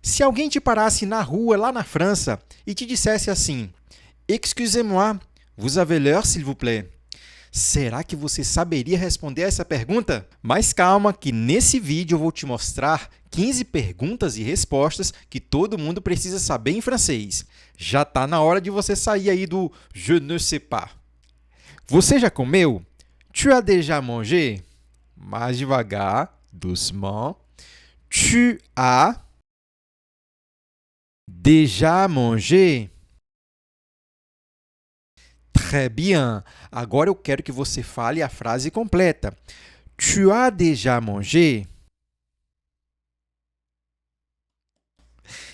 Se alguém te parasse na rua, lá na França, e te dissesse assim: Excusez-moi, vous avez l'heure, s'il vous plaît? Será que você saberia responder essa pergunta? Mas calma que nesse vídeo eu vou te mostrar 15 perguntas e respostas que todo mundo precisa saber em francês. Já está na hora de você sair aí do je ne sais pas. Você já comeu? Tu as déjà mangé? Mais devagar, doucement. Tu as déjà mangé? Très bien. Agora eu quero que você fale a frase completa. Tu as déjà mangé?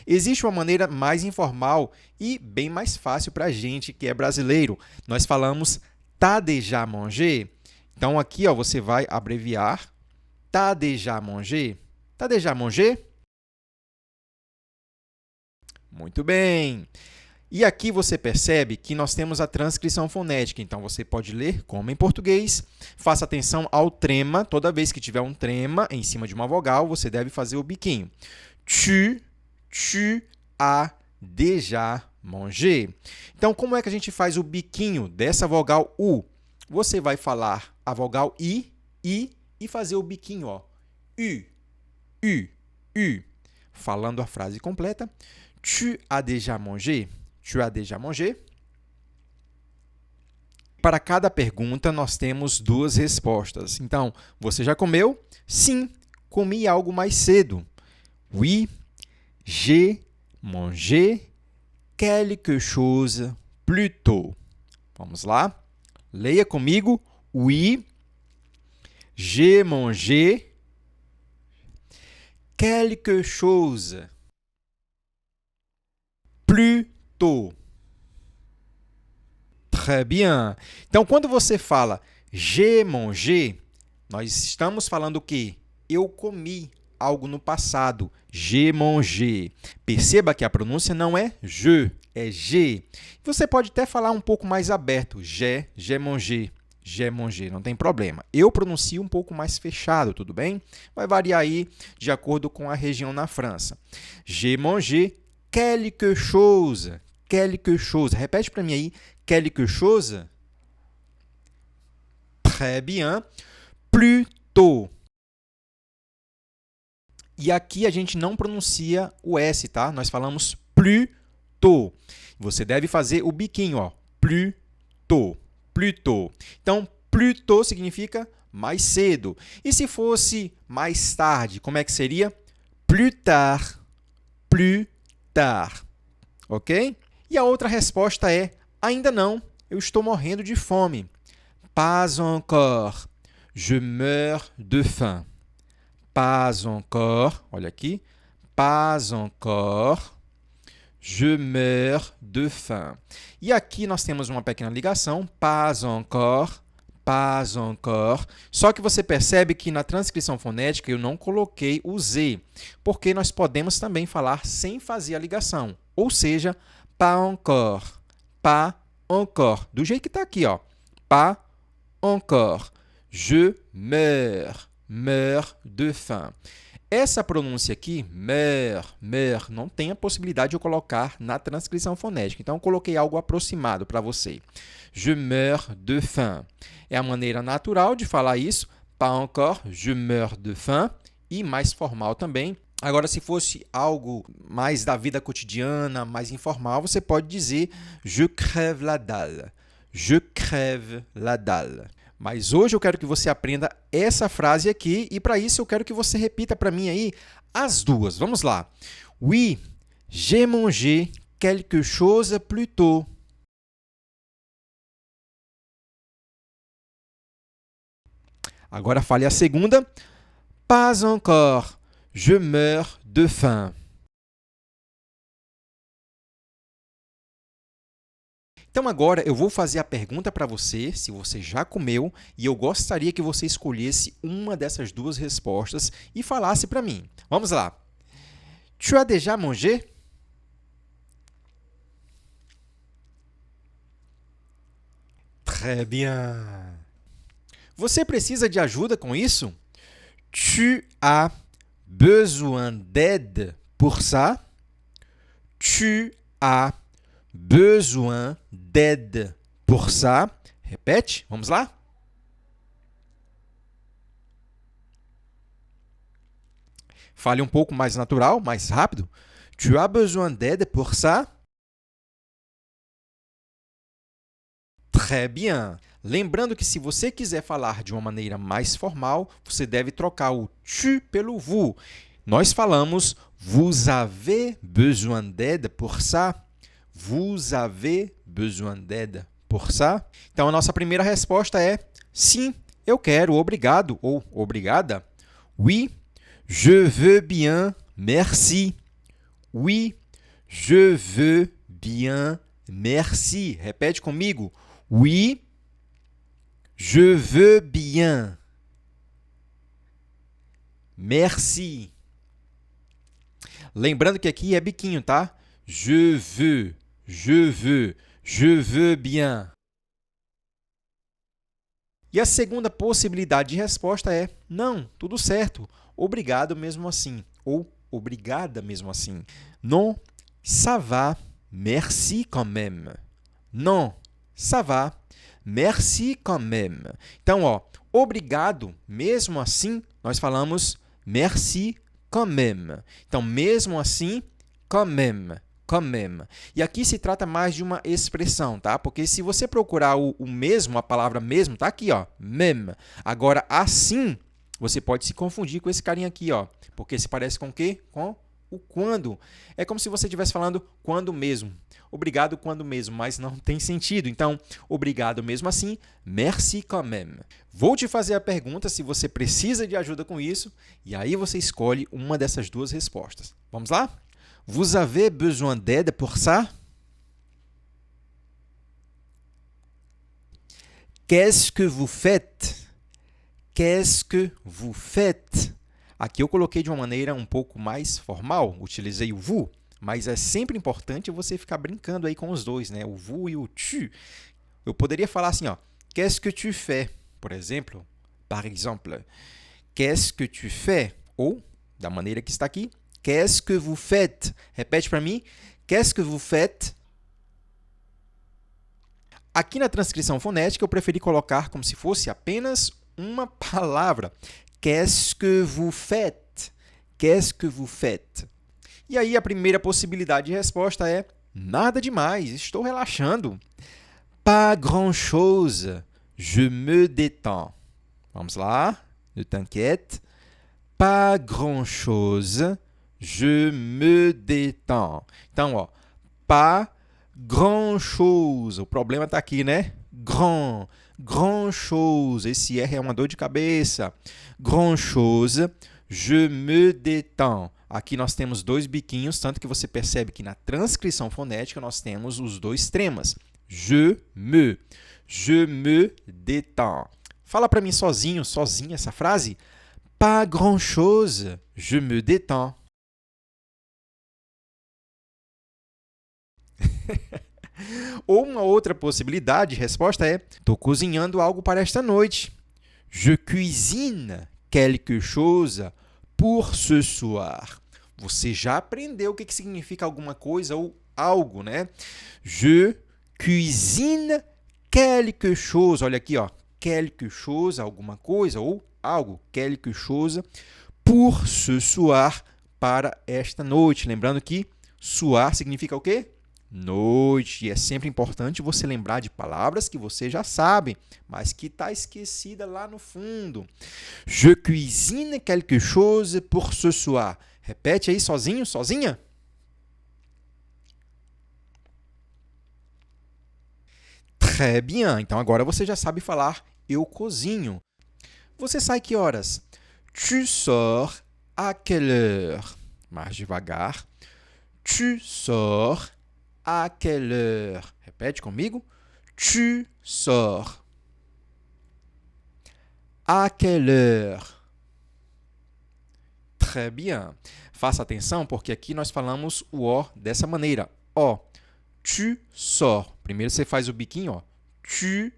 Existe uma maneira mais informal e bem mais fácil para a gente que é brasileiro. Nós falamos t'as déjà mangé? Então, aqui ó, você vai abreviar t'as déjà mangé? T'as déjà mangé? Muito bem. E aqui você percebe que nós temos a transcrição fonética. Então, você pode ler como em português. Faça atenção ao trema. Toda vez que tiver um trema em cima de uma vogal, você deve fazer o biquinho. Tu as déjà mangé. Então, como é que a gente faz o biquinho dessa vogal U? Você vai falar a vogal I e fazer o biquinho, ó. U. Falando a frase completa. Tu as déjà mangé? Tu as déjà mangé? Para cada pergunta, nós temos duas respostas. Então, você já comeu? Sim, comi algo mais cedo. Oui, j'ai mangé quelque chose plus tôt. Vamos lá? Leia comigo. Oui, j'ai mangé quelque chose plus tôt. Très bien. Então, quando você fala j'ai mangé, nós estamos falando o quê? Eu comi algo no passado. J'ai mangé. Perceba que a pronúncia não é je, é j'ai. Você pode até falar um pouco mais aberto. J'ai mangé. J'ai mangé, não tem problema. Eu pronuncio um pouco mais fechado, tudo bem? Vai variar aí de acordo com a região na França. J'ai mangé quelque chose. Quelque chose. Repete para mim aí. Quelque chose. Très bien. Plus tôt. E aqui a gente não pronuncia o S, tá? Nós falamos plus tôt. Você deve fazer o biquinho, ó. Plus tôt. Plus tôt. Então, plus tôt significa mais cedo. E se fosse mais tarde, como é que seria? Plus tard. Plus tard. Ok? E a outra resposta é ainda não, eu estou morrendo de fome. Pas encore. Je meurs de faim. Pas encore. Olha aqui. Pas encore. Je meurs de faim. E aqui nós temos uma pequena ligação. Pas encore. Pas encore. Só que você percebe que na transcrição fonética eu não coloquei o Z, porque nós podemos também falar sem fazer a ligação. Ou seja, pas encore. Pas encore. Do jeito que está aqui, ó. Pas encore. Je meurs. Meurs de faim. Essa pronúncia aqui, meurs, não tem a possibilidade de eu colocar na transcrição fonética. Então, eu coloquei algo aproximado para você. Je meurs de faim. É a maneira natural de falar isso. Pas encore, je meurs de faim. E mais formal também. Agora, se fosse algo mais da vida cotidiana, mais informal, você pode dizer je crève la dalle. Je crève la dalle. Mas hoje eu quero que você aprenda essa frase aqui e para isso eu quero que você repita para mim aí as duas. Vamos lá. Oui, j'ai mangé quelque chose plus tôt. Agora fale a segunda. Pas encore. Je meurs de faim. Então, agora eu vou fazer a pergunta para você, se você já comeu, e eu gostaria que você escolhesse uma dessas duas respostas e falasse para mim. Vamos lá. Tu as déjà mangé? Très bien. Você precisa de ajuda com isso? Tu as besoin d'aide Pour ça, tu as besoin d'aide. Pour ça, repete, vamos lá? Fale um pouco mais natural, mais rápido. Tu as besoin d'aide pour ça? Très bien. Lembrando que se você quiser falar de uma maneira mais formal, você deve trocar o tu pelo vous. Nós falamos vous avez besoin d'aide pour ça? Vous avez besoin d'aide pour ça? Então, a nossa primeira resposta é sim, eu quero, obrigado ou obrigada. Oui, je veux bien, merci. Oui, je veux bien, merci. Repete comigo. Oui, je veux bien. Merci. Lembrando que aqui é biquinho, tá? Je veux, je veux bien. E a segunda possibilidade de resposta é não, tudo certo, obrigado mesmo assim, ou obrigada mesmo assim. Non, ça va, merci quand même. Non, ça va, merci quand même. Então, ó, obrigado mesmo assim, nós falamos merci quand même. Então, mesmo assim, quand même. Quand même. E aqui se trata mais de uma expressão, tá? Porque se você procurar o mesmo, a palavra mesmo, tá aqui, ó, même. Agora, assim, você pode se confundir com esse carinha aqui, ó. Porque se parece com o quê? Com o quando. É como se você estivesse falando quando mesmo. Obrigado quando mesmo, mas não tem sentido. Então, obrigado mesmo assim, merci quand même. Vou te fazer a pergunta se você precisa de ajuda com isso, e aí você escolhe uma dessas duas respostas. Vamos lá? Vous avez besoin d'aide pour ça? Qu'est-ce que vous faites? Qu'est-ce que vous faites? Aqui eu coloquei de uma maneira um pouco mais formal, utilizei o vous, mas é sempre importante você ficar brincando aí com os dois, né? O vous e o tu. Eu poderia falar assim, ó, qu'est-ce que tu fais? Por exemplo, par exemple, qu'est-ce que tu fais? Ou, da maneira que está aqui, qu'est-ce que vous faites? Repete para mim. Qu'est-ce que vous faites? Aqui na transcrição fonética, eu preferi colocar como se fosse apenas uma palavra. Qu'est-ce que vous faites? Qu'est-ce que vous faites? E aí, a primeira possibilidade de resposta é nada demais, estou relaxando. Pas grand-chose, je me détends. Vamos lá, ne t'inquiète. Pas grand-chose, je me détends. Então, ó, pas grand-chose. O problema está aqui, né? Grand-chose. Esse R é uma dor de cabeça. Grand-chose, je me détends. Aqui nós temos dois biquinhos, tanto que você percebe que na transcrição fonética nós temos os dois tremas. Je me détends. Fala para mim sozinho, sozinha essa frase. Pas grand-chose, je me détends. Ou uma outra possibilidade de resposta é: estou cozinhando algo para esta noite. Je cuisine quelque chose pour ce soir. Você já aprendeu o que significa alguma coisa ou algo, né? Je cuisine quelque chose. Olha aqui, ó. Quelque chose, alguma coisa ou algo. Quelque chose pour ce soir, para esta noite. Lembrando que soir significa o quê? Noite. E é sempre importante você lembrar de palavras que você já sabe, mas que está esquecida lá no fundo. Je cuisine quelque chose pour ce soir. Repete aí sozinho, sozinha. Très bien. Então agora você já sabe falar eu cozinho. Você sai que horas? Tu sors à quelle heure? Mais devagar. Tu sors à quelle heure? Repete comigo. Tu sors. À quelle heure? Très bien. Faça atenção porque aqui nós falamos o O dessa maneira. O. Tu sors. Primeiro você faz o biquinho, ó. Tu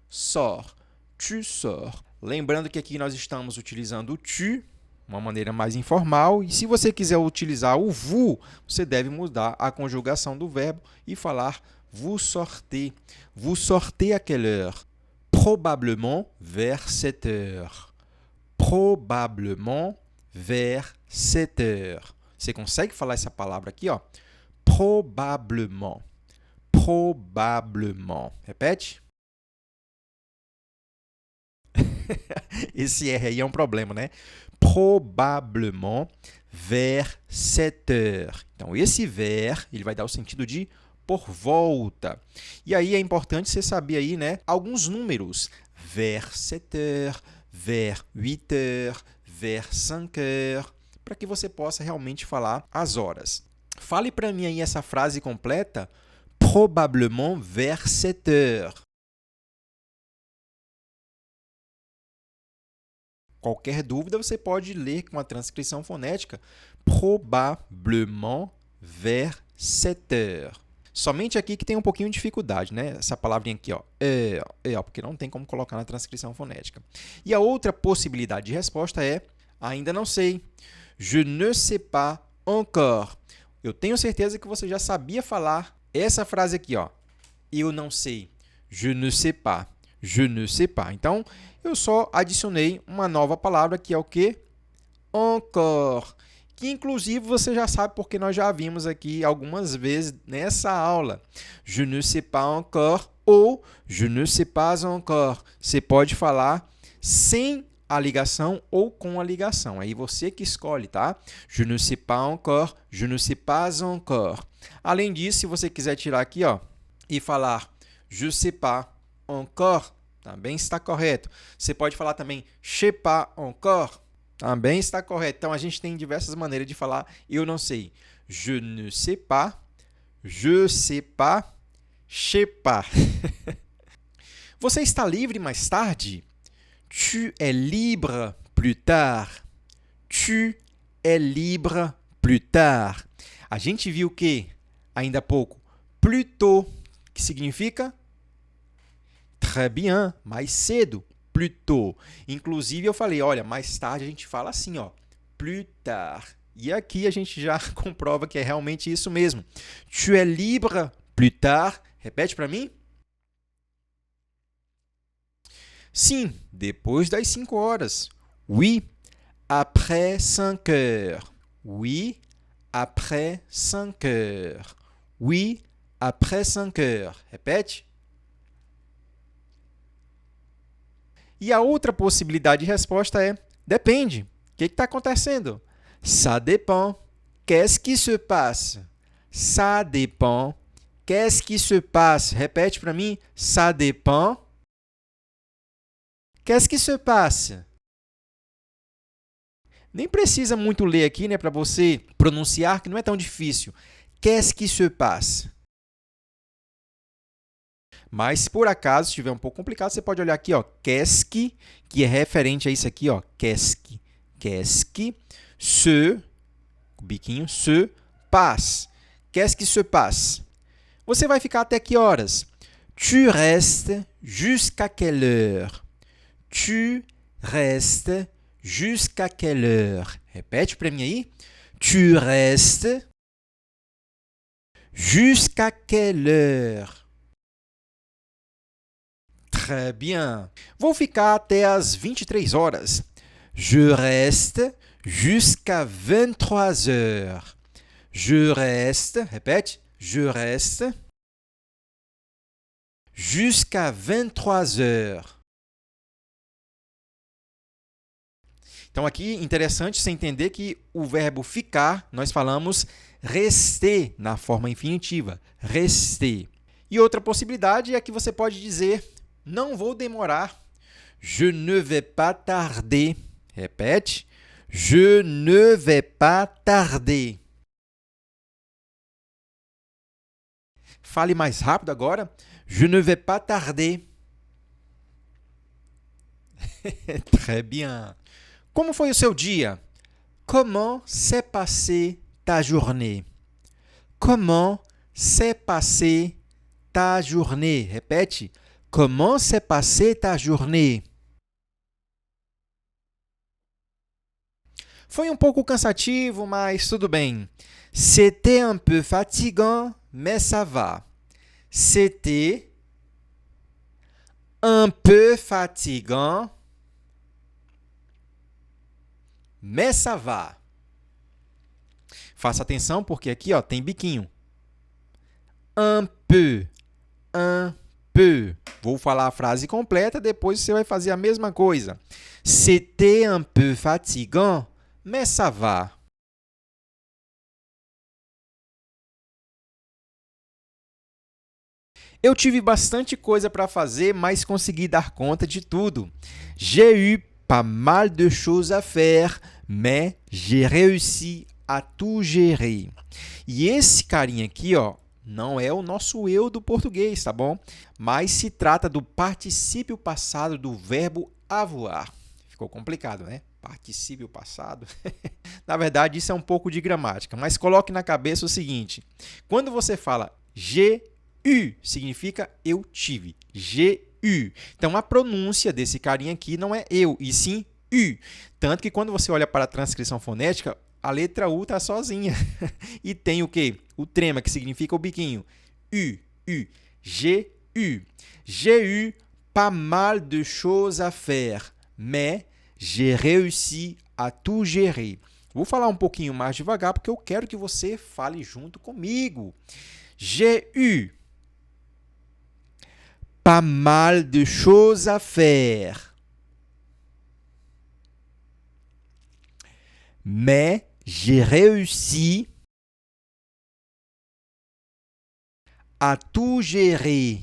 sors. Tu sors. Lembrando que aqui nós estamos utilizando o tu uma maneira mais informal. E se você quiser utilizar o vous, você deve mudar a conjugação do verbo e falar vous sortez. Vous sortez à quelle heure? Probablement vers 7 heures. Probablement vers 7 heures. Você consegue falar essa palavra aqui, ó? Probablement. Probablement. Repete. Esse R aí é um problema, né? Probablement vers 7 heures. Então, esse vers, ele vai dar o sentido de por volta. E aí é importante você saber aí, né, alguns números. Vers 7 heures, vers 8 heures, vers 5 heures, para que você possa realmente falar as horas. Fale para mim aí essa frase completa. Probablement vers 7 heures. Qualquer dúvida, você pode ler com a transcrição fonética. Probablement vers 7 heures. Somente aqui que tem um pouquinho de dificuldade, né? Essa palavrinha aqui, ó, porque não tem como colocar na transcrição fonética. E a outra possibilidade de resposta é ainda não sei. Je ne sais pas encore. Eu tenho certeza que você já sabia falar essa frase aqui, ó. Eu não sei. Je ne sais pas. Je ne sais pas. Então, eu só adicionei uma nova palavra que é o quê? Encore. Que, inclusive, você já sabe porque nós já vimos aqui algumas vezes nessa aula. Je ne sais pas encore ou je ne sais pas encore. Você pode falar sem a ligação ou com a ligação. Aí você que escolhe, tá? Je ne sais pas encore, je ne sais pas encore. Além disso, se você quiser tirar aqui, ó, e falar je sais pas encore, também está correto. Você pode falar também je sais pas encore, também está correto. Então, a gente tem diversas maneiras de falar eu não sei. Je ne sais pas, je sais pas, je sais pas. Você está livre mais tarde? Tu es libre plus tard. Tu es libre plus tard. A gente viu que, ainda há pouco, plus tôt, que significa très bien, mais cedo, plus tôt. Inclusive, eu falei, olha, mais tarde a gente fala assim, ó, plus tard. E aqui a gente já comprova que é realmente isso mesmo. Tu es libre plus tard. Repete para mim. Sim, depois das 5 horas. Oui, après 5 heures. Oui, après 5 heures. Oui, après 5 heures. Repete. E a outra possibilidade de resposta é depende. O que está acontecendo? Ça dépend. Qu'est-ce qui se passe? Ça dépend. Qu'est-ce qui se passe? Repete para mim. Ça dépend. Qu'est-ce qui se passe? Nem precisa muito ler aqui, né, para você pronunciar, que não é tão difícil. Qu'est-ce qui se passe? Mas, se por acaso estiver um pouco complicado, você pode olhar aqui, ó, qu'est-ce que é referente a isso aqui, ó, qu'est-ce que se, biquinho, se passe. Qu'est-ce qui se passe? Você vai ficar até que horas? Tu restes jusqu'à quelle heure? Tu restes jusqu'à quelle heure? Repete para mim aí. Tu restes jusqu'à quelle heure? Très bien. Vou ficar até as 23 horas. Je reste jusqu'à 23 heures. Je reste, répète, je reste jusqu'à 23 heures. Então, aqui, interessante você entender que o verbo ficar, nós falamos rester na forma infinitiva, rester. E outra possibilidade é que você pode dizer não vou demorar. Je ne vais pas tarder. Repete. Je ne vais pas tarder. Fale mais rápido agora. Je ne vais pas tarder. Très bien. Como foi o seu dia? Comment s'est passée ta journée? Comment s'est passée ta journée? Répète. Comment s'est passée ta journée? Foi um pouco cansativo, mas tudo bem. C'était un peu fatigant, mais ça va. C'était un peu fatigant, mais ça va. Faça atenção porque aqui ó, tem biquinho. Un peu, un peu. Vou falar a frase completa, depois você vai fazer a mesma coisa. C'était un peu fatigant, mais ça va. Eu tive bastante coisa para fazer, mas consegui dar conta de tudo. J'ai eu pas mal de choses à faire, mais j'ai réussi à tout gérer. E esse carinha aqui, ó, não é o nosso eu do português, tá bom? Mas se trata do particípio passado do verbo avoir. Ficou complicado, né? Particípio passado. Na verdade, isso é um pouco de gramática, mas coloque na cabeça o seguinte. Quando você fala j'ai eu, significa eu tive. J'ai eu. Então, a pronúncia desse carinha aqui não é eu, e sim u. Tanto que quando você olha para a transcrição fonética, a letra U está sozinha. E tem o quê? O trema, que significa o biquinho. U, U. J'ai eu. J'ai eu pas mal de choses à faire, mais j'ai réussi à tout gérer. Vou falar um pouquinho mais devagar, porque eu quero que você fale junto comigo. J'ai eu pas mal de choses à faire, mais j'ai réussi à tout gérer.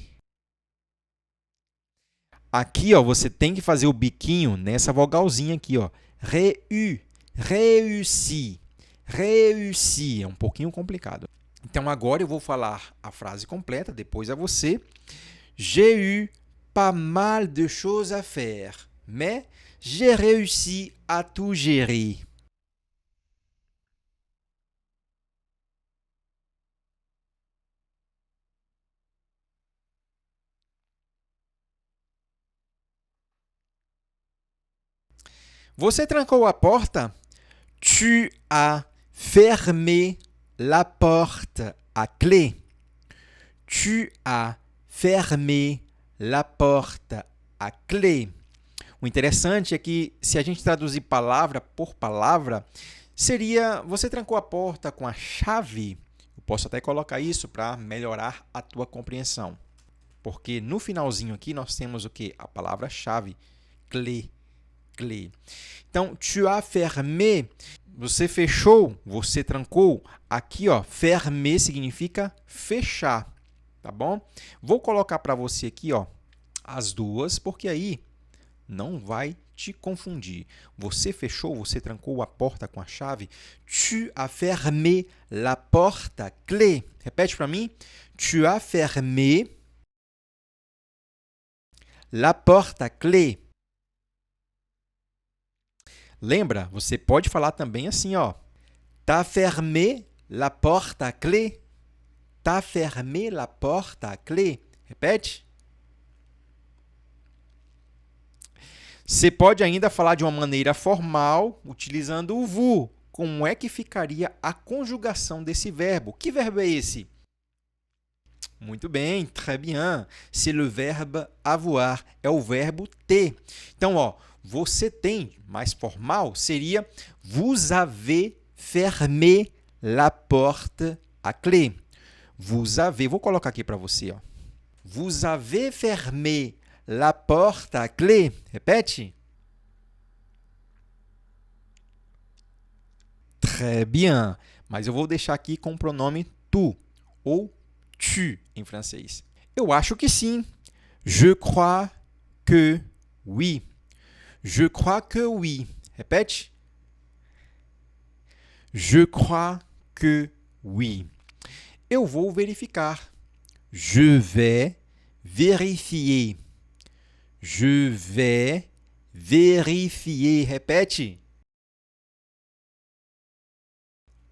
Aqui, ó, você tem que fazer o biquinho nessa vogalzinha aqui, ó. Réussi, réussi. É um pouquinho complicado. Então, agora eu vou falar a frase completa, depois é você. J'ai eu pas mal de choses à faire, mais j'ai réussi à tout gérer. Você trancou a porta? Tu as fermé la porte à clé. Tu as fermé la porte à clé. O interessante é que, se a gente traduzir palavra por palavra, seria você trancou a porta com a chave. Eu posso até colocar isso para melhorar a tua compreensão. Porque no finalzinho aqui nós temos o quê? A palavra-chave, clé, clé. Então, tu as fermé, você fechou, você trancou. Aqui, ó, fermé significa fechar. Tá bom? Vou colocar para você aqui, ó, as duas, porque aí não vai te confundir. Você fechou, você trancou a porta com a chave. Tu as fermé la porte à clé. Repete para mim. Tu as fermé la porte à clé. Lembra? Você pode falar também assim, ó. T'as fermé la porte à clé. T'as fermé la porte à clé. Repete. Você pode ainda falar de uma maneira formal, utilizando o vous. Como é que ficaria a conjugação desse verbo? Que verbo é esse? Muito bem, très bien. C'est le verbe avoir, é o verbo ter. Então, ó, você tem, mais formal, seria vous avez fermé la porte à clé. Vous avez, vou colocar aqui para você, ó. Vous avez fermé la porte à clé. Repete. Très bien. Mas eu vou deixar aqui com o pronome tu ou tu em francês. Eu acho que sim. Je crois que oui. Je crois que oui. Repete. Je crois que oui. Eu vou verificar. Je vais vérifier. Je vais vérifier. Repete.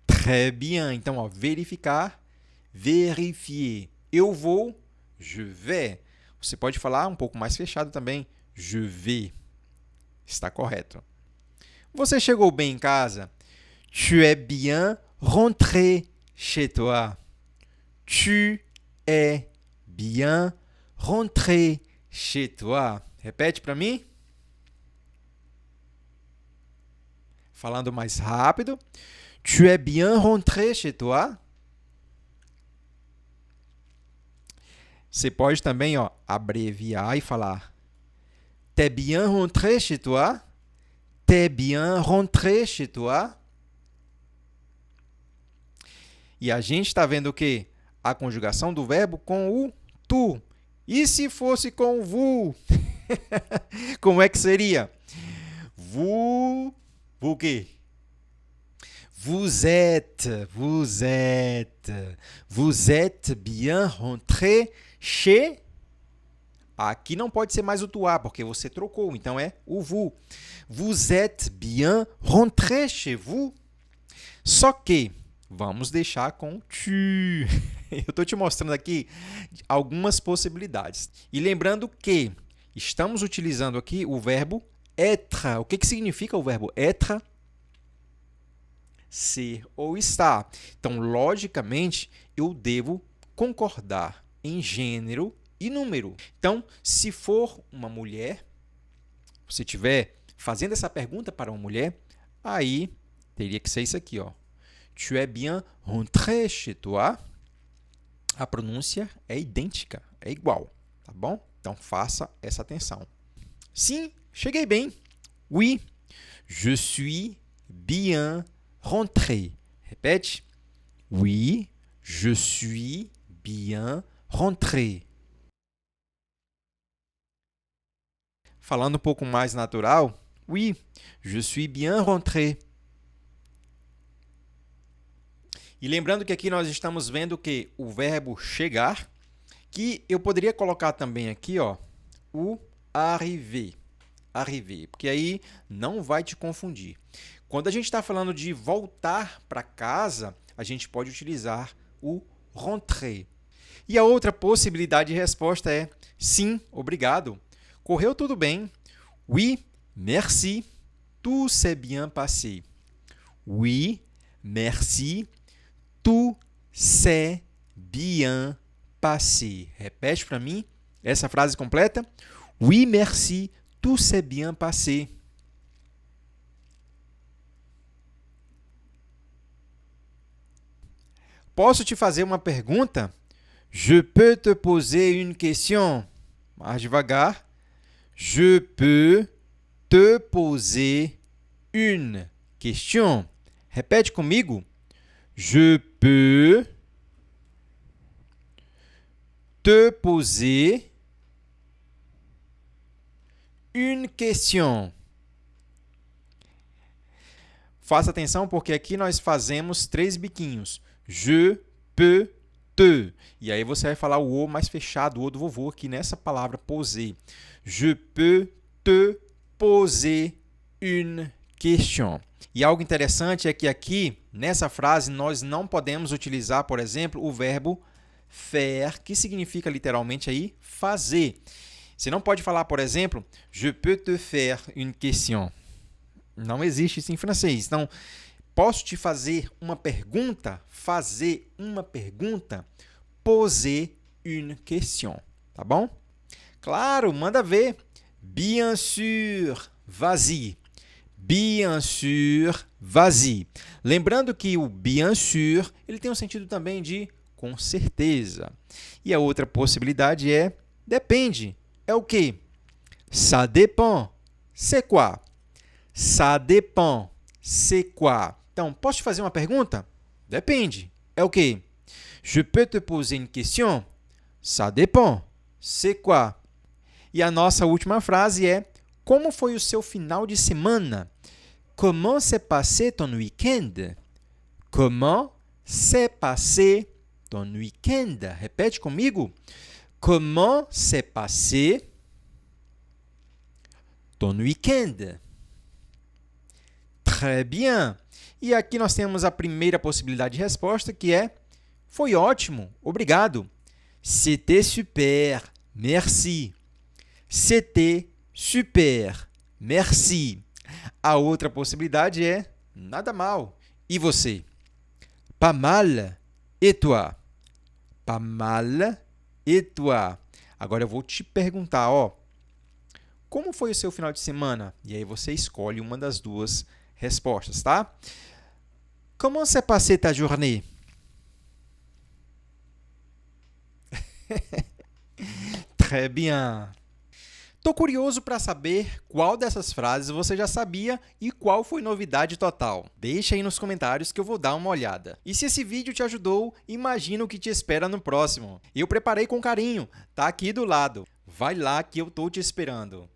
Très bien. Então, ó, verificar, vérifier. Eu vou, je vais. Você pode falar um pouco mais fechado também. Je vais. Está correto. Você chegou bem em casa? Tu es bien rentré chez toi. Tu es bien rentré chez toi. Repete para mim. Falando mais rápido. Tu es bien rentré chez toi. Você pode também, abreviar e falar T'es bien rentré chez toi? T'es bien rentré chez toi? E a gente está vendo o quê? A conjugação do verbo com o tu. E se fosse com o vous? Como é que seria? Vous o quê? Vous êtes bien rentré chez... Aqui não pode ser mais o tu, porque você trocou, então é o vous. Vous êtes bien rentré chez vous? Só que vamos deixar com tu. Eu estou te mostrando aqui algumas possibilidades. E lembrando que estamos utilizando aqui o verbo être. O que significa o verbo être? Ser ou estar. Então, logicamente, eu devo concordar em gênero e número. Então, se for uma mulher, você estiver fazendo essa pergunta para uma mulher, aí teria que ser isso aqui, ó. Tu es bien rentré chez toi? A pronúncia é idêntica, é igual, tá bom? Então, faça essa atenção. Sim, cheguei bem. Oui, je suis bien rentré. Répète. Oui, je suis bien rentré. Falando um pouco mais natural. Oui, je suis bien rentré. E lembrando que aqui nós estamos vendo que o verbo chegar, que eu poderia colocar também aqui, ó, o arriver. Arriver, porque aí não vai te confundir. Quando a gente está falando de voltar para casa, a gente pode utilizar o rentrer. E a outra possibilidade de resposta é sim, obrigado. Correu tudo bem. Oui, merci. Tout s'est bien passé. Oui, merci. Tout s'est bien passé. Repete para mim essa frase completa. Oui, merci. Tout s'est bien passé. Posso te fazer uma pergunta? Je peux te poser une question. Mais devagar. Je peux te poser une question. Repete comigo. Je peux te poser une question. Faça atenção porque aqui nós fazemos 3 biquinhos. Je peux te. E aí você vai falar o O mais fechado, o O do vovô aqui nessa palavra poser. Je peux te poser une question. E algo interessante é que aqui, nessa frase, nós não podemos utilizar, por exemplo, o verbo faire, que significa literalmente aí fazer. Você não pode falar, por exemplo, je peux te faire une question. Não existe isso em francês. Então, posso te fazer uma pergunta? Fazer uma pergunta? Poser une question. Tá bom? Claro, manda ver. Bien sûr, vas-y. Bien sûr, vas-y. Lembrando que o bien sûr, ele tem um sentido também de com certeza. E a outra possibilidade é depende. É o quê? Ça dépend. C'est quoi? Ça dépend. C'est quoi? Então, posso te fazer uma pergunta? Depende. É o quê? Je peux te poser une question? Ça dépend. C'est quoi? E a nossa última frase é como foi o seu final de semana? Comment s'est passé ton week-end? Comment s'est passé ton week-end? Repete comigo. Comment s'est passé ton week-end? Très bien. E aqui nós temos a primeira possibilidade de resposta, que é foi ótimo, obrigado. C'était super, merci. C'était super, merci. A outra possibilidade é nada mal. E você? Pas mal. Et toi? Pas mal. Et toi? Agora eu vou te perguntar, ó. Como foi o seu final de semana? E aí você escolhe uma das duas respostas, tá? Comment s'est passée ta journée? Très bien. Tô curioso para saber qual dessas frases você já sabia e qual foi novidade total. Deixa aí nos comentários que eu vou dar uma olhada. E se esse vídeo te ajudou, imagina o que te espera no próximo. Eu preparei com carinho, tá aqui do lado. Vai lá que eu tô te esperando.